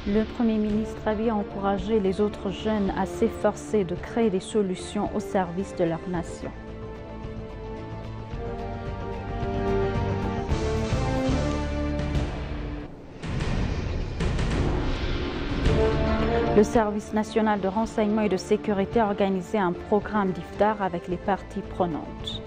Le Premier ministre Abiy a encouragé les autres jeunes à s'efforcer de créer des solutions au service de leur nation. Le service national de renseignement et de sécurité a organisé un programme d'iftar avec les parties prenantes.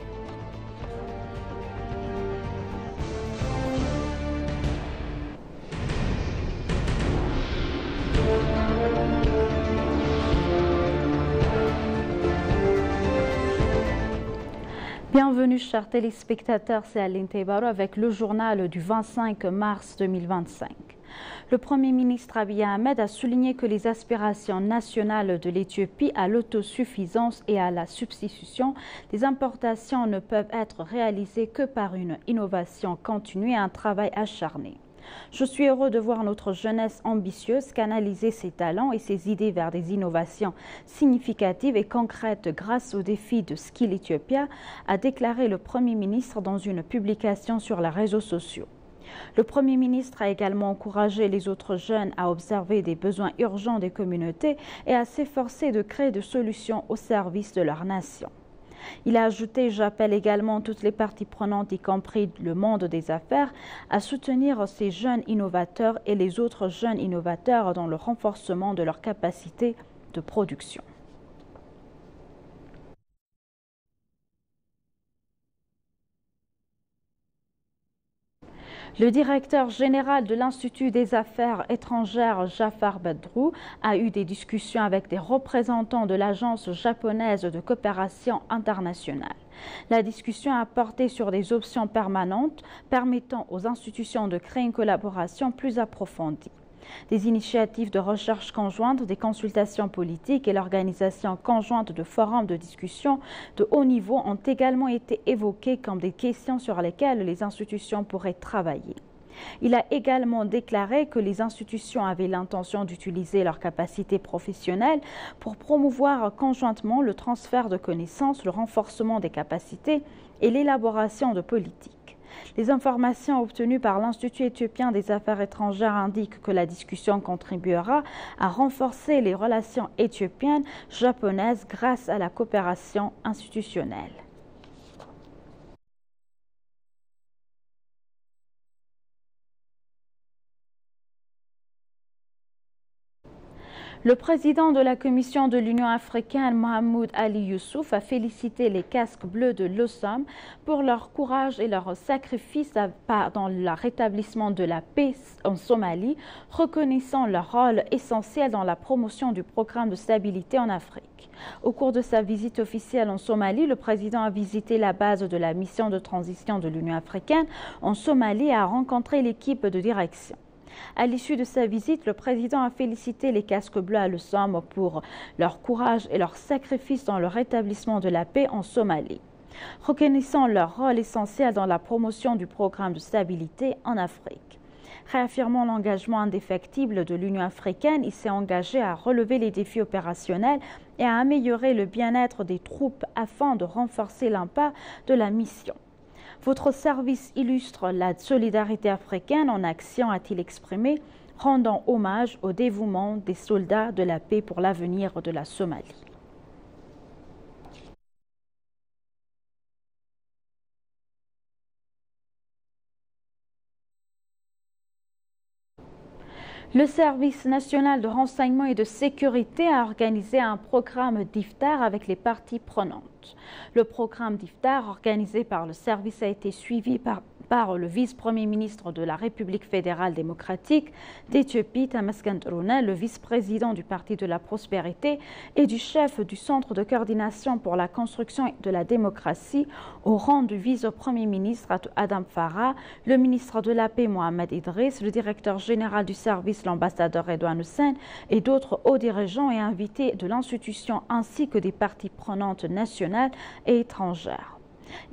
Bienvenue chers téléspectateurs, c'est Aline Tebaro avec le journal du 25 mars 2025. Le Premier ministre Abiy Ahmed a souligné que les aspirations nationales de l'Éthiopie à l'autosuffisance et à la substitution des importations ne peuvent être réalisées que par une innovation continue et un travail acharné. Je suis heureux de voir notre jeunesse ambitieuse canaliser ses talents et ses idées vers des innovations significatives et concrètes grâce au défi de Skill Ethiopia, a déclaré le Premier ministre dans une publication sur les réseaux sociaux. Le Premier ministre a également encouragé les autres jeunes à observer des besoins urgents des communautés et à s'efforcer de créer des solutions au service de leur nation. Il a ajouté « J'appelle également toutes les parties prenantes, y compris le monde des affaires, à soutenir ces jeunes innovateurs et les autres jeunes innovateurs dans le renforcement de leurs capacités de production. » Le directeur général de l'Institut des affaires étrangères, Jafar Badrou, a eu des discussions avec des représentants de l'Agence japonaise de coopération internationale. La discussion a porté sur des options permanentes permettant aux institutions de créer une collaboration plus approfondie. Des initiatives de recherche conjointe, des consultations politiques et l'organisation conjointe de forums de discussion de haut niveau ont également été évoquées comme des questions sur lesquelles les institutions pourraient travailler. Il a également déclaré que les institutions avaient l'intention d'utiliser leurs capacités professionnelles pour promouvoir conjointement le transfert de connaissances, le renforcement des capacités et l'élaboration de politiques. Les informations obtenues par l'Institut éthiopien des affaires étrangères indiquent que la discussion contribuera à renforcer les relations éthiopiennes-japonaises grâce à la coopération institutionnelle. Le président de la Commission de l'Union africaine, Mohamed Ali Youssouf, a félicité les casques bleus de l'OSOM pour leur courage et leur sacrifice dans le rétablissement de la paix en Somalie, reconnaissant leur rôle essentiel dans la promotion du programme de stabilité en Afrique. Au cours de sa visite officielle en Somalie, le président a visité la base de la mission de transition de l'Union africaine en Somalie et a rencontré l'équipe de direction. À l'issue de sa visite, le président a félicité les casques bleus à l'OSOM pour leur courage et leur sacrifice dans le rétablissement de la paix en Somalie, reconnaissant leur rôle essentiel dans la promotion du programme de stabilité en Afrique. Réaffirmant l'engagement indéfectible de l'Union africaine, il s'est engagé à relever les défis opérationnels et à améliorer le bien-être des troupes afin de renforcer l'impact de la mission. Votre service illustre la solidarité africaine en action, a-t-il exprimé, rendant hommage au dévouement des soldats de la paix pour l'avenir de la Somalie. Le service national de renseignement et de sécurité a organisé un programme d'iftar avec les parties prenantes. Le programme d'iftar organisé par le service a été suivi par le vice-premier ministre de la République fédérale démocratique d'Éthiopie, Tamaskan Tourona, le vice-président du Parti de la prospérité et du chef du Centre de coordination pour la construction de la démocratie au rang du vice-premier ministre Adam Farah, le ministre de la paix Mohamed Idriss, le directeur général du service l'ambassadeur Redouane Hussein et d'autres hauts dirigeants et invités de l'institution ainsi que des parties prenantes nationales et étrangères.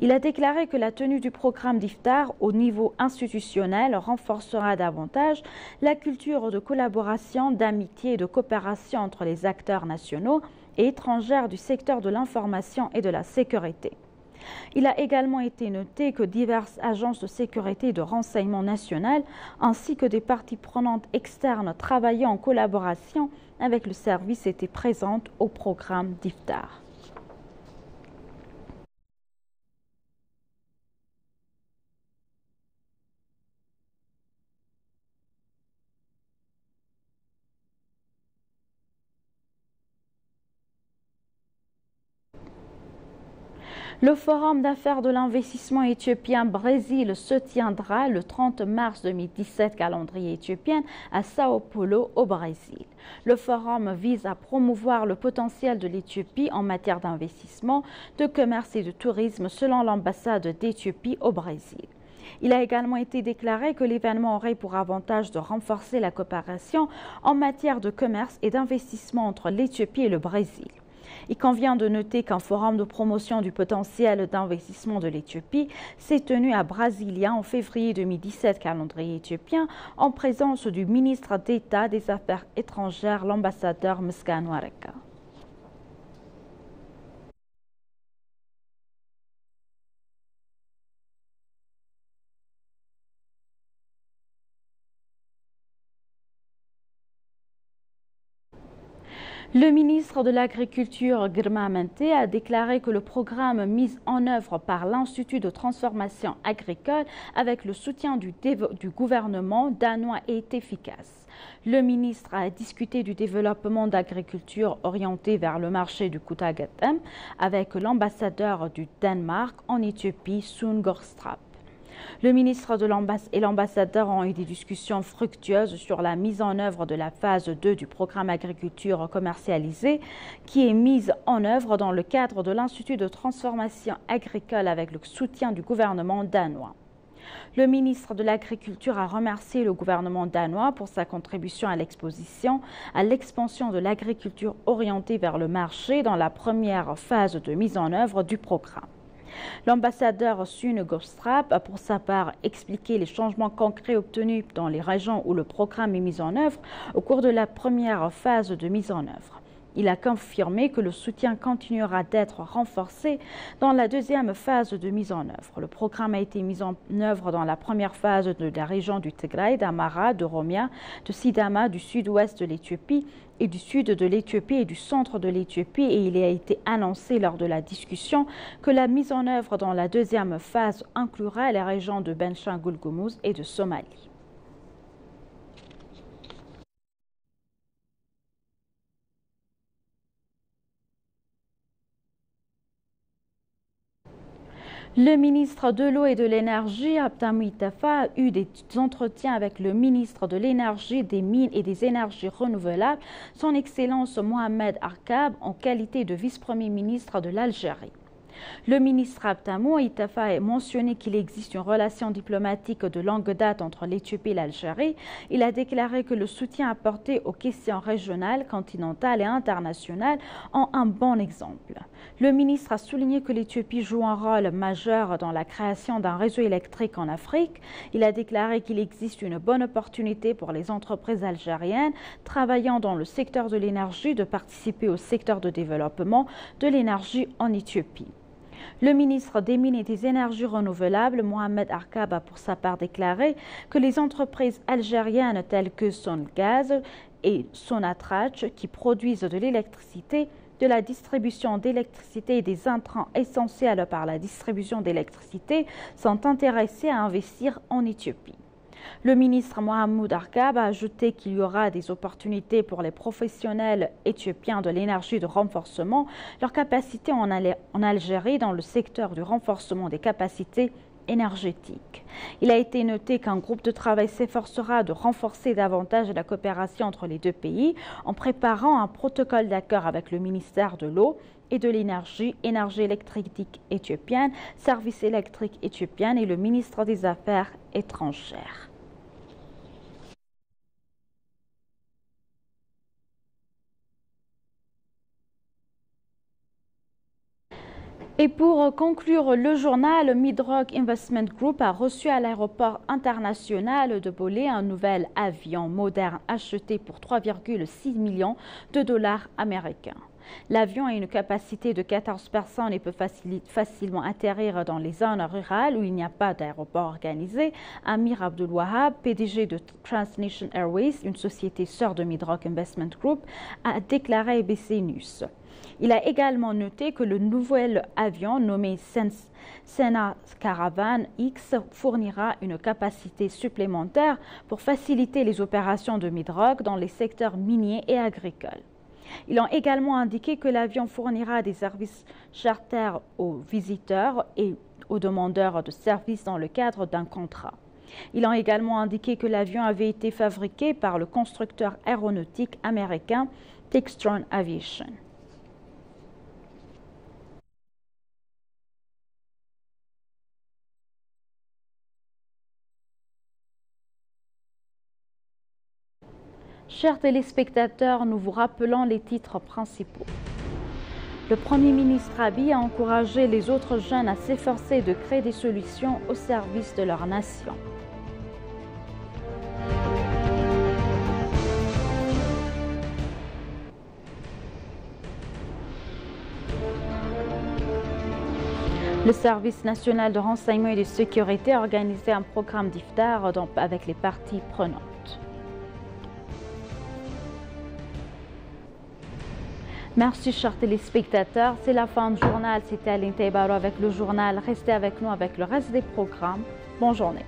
Il a déclaré que la tenue du programme d'iftar au niveau institutionnel renforcera davantage la culture de collaboration, d'amitié et de coopération entre les acteurs nationaux et étrangers du secteur de l'information et de la sécurité. Il a également été noté que diverses agences de sécurité et de renseignement national ainsi que des parties prenantes externes travaillant en collaboration avec le service étaient présentes au programme d'Iftar. Le Forum d'affaires de l'investissement éthiopien-Brésil se tiendra le 30 mars 2017, calendrier éthiopien, à Sao Paulo, au Brésil. Le forum vise à promouvoir le potentiel de l'Éthiopie en matière d'investissement, de commerce et de tourisme selon l'ambassade d'Éthiopie au Brésil. Il a également été déclaré que l'événement aurait pour avantage de renforcer la coopération en matière de commerce et d'investissement entre l'Éthiopie et le Brésil. Il convient de noter qu'un forum de promotion du potentiel d'investissement de l'Éthiopie s'est tenu à Brasilia en février 2017, calendrier éthiopien, en présence du ministre d'État des Affaires étrangères, l'ambassadeur Misganu Areka. Le ministre de l'Agriculture, Girma Mente, a déclaré que le programme mis en œuvre par l'Institut de transformation agricole avec le soutien du gouvernement danois est efficace. Le ministre a discuté du développement d'agriculture orientée vers le marché du Kutagatem avec l'ambassadeur du Danemark en Éthiopie, Sun Gorstrap. Le ministre et l'ambassadeur ont eu des discussions fructueuses sur la mise en œuvre de la phase 2 du programme agriculture commercialisée qui est mise en œuvre dans le cadre de l'Institut de transformation agricole avec le soutien du gouvernement danois. Le ministre de l'Agriculture a remercié le gouvernement danois pour sa contribution à l'exposition, à l'expansion de l'agriculture orientée vers le marché dans la première phase de mise en œuvre du programme. L'ambassadeur Sun Gorstrap a pour sa part expliqué les changements concrets obtenus dans les régions où le programme est mis en œuvre au cours de la première phase de mise en œuvre. Il a confirmé que le soutien continuera d'être renforcé dans la deuxième phase de mise en œuvre. Le programme a été mis en œuvre dans la première phase de la région du Tigray, d'Amara, de Oromia, de Sidama, du sud-ouest de l'Éthiopie et du sud de l'Éthiopie et du centre de l'Éthiopie et il a été annoncé lors de la discussion que la mise en œuvre dans la deuxième phase inclura les régions de Benshangul-Gumuz et de Somalie. Le ministre de l'Eau et de l'Énergie, Abtamu Itafa, a eu des entretiens avec le ministre de l'Énergie, des Mines et des Énergies renouvelables, son Excellence Mohamed Arkab, en qualité de vice-premier ministre de l'Algérie. Le ministre Abtamu Itafa a mentionné qu'il existe une relation diplomatique de longue date entre l'Éthiopie et l'Algérie. Il a déclaré que le soutien apporté aux questions régionales, continentales et internationales en un bon exemple. Le ministre a souligné que l'Éthiopie joue un rôle majeur dans la création d'un réseau électrique en Afrique. Il a déclaré qu'il existe une bonne opportunité pour les entreprises algériennes travaillant dans le secteur de l'énergie de participer au secteur de développement de l'énergie en Éthiopie. Le ministre des Mines et des Énergies renouvelables, Mohamed Arkab, a pour sa part déclaré que les entreprises algériennes telles que Sonagaz et Sonatrach, qui produisent de l'électricité, de la distribution d'électricité et des intrants essentiels par la distribution d'électricité, sont intéressées à investir en Éthiopie. Le ministre Mohamed Arkab a ajouté qu'il y aura des opportunités pour les professionnels éthiopiens de l'énergie de renforcement, leur capacité en Algérie dans le secteur du renforcement des capacités énergétiques. Il a été noté qu'un groupe de travail s'efforcera de renforcer davantage la coopération entre les deux pays en préparant un protocole d'accord avec le ministère de l'Eau et de l'Énergie, Énergie électrique éthiopienne, Service électrique éthiopien et le ministre des Affaires étrangères. Et pour conclure le journal, Midrock Investment Group a reçu à l'aéroport international de Bolé un nouvel avion moderne acheté pour 3,6 millions de dollars américains. L'avion a une capacité de 14 personnes et peut facilement atterrir dans les zones rurales où il n'y a pas d'aéroport organisé. Amir Abdulwahab, PDG de Transnation Airways, une société sœur de Midrock Investment Group, a déclaré à ABC News. Il a également noté que le nouvel avion nommé Sena Caravan X fournira une capacité supplémentaire pour faciliter les opérations de Midrock dans les secteurs miniers et agricoles. Ils ont également indiqué que l'avion fournira des services charter aux visiteurs et aux demandeurs de services dans le cadre d'un contrat. Ils ont également indiqué que l'avion avait été fabriqué par le constructeur aéronautique américain Textron Aviation. Chers téléspectateurs, nous vous rappelons les titres principaux. Le Premier ministre Abiy a encouragé les autres jeunes à s'efforcer de créer des solutions au service de leur nation. Le Service national de renseignement et de sécurité a organisé un programme d'iftar avec les parties prenantes. Merci chers téléspectateurs, c'est la fin du journal. C'était Aline Taibaro avec le journal. Restez avec nous avec le reste des programmes. Bonne journée.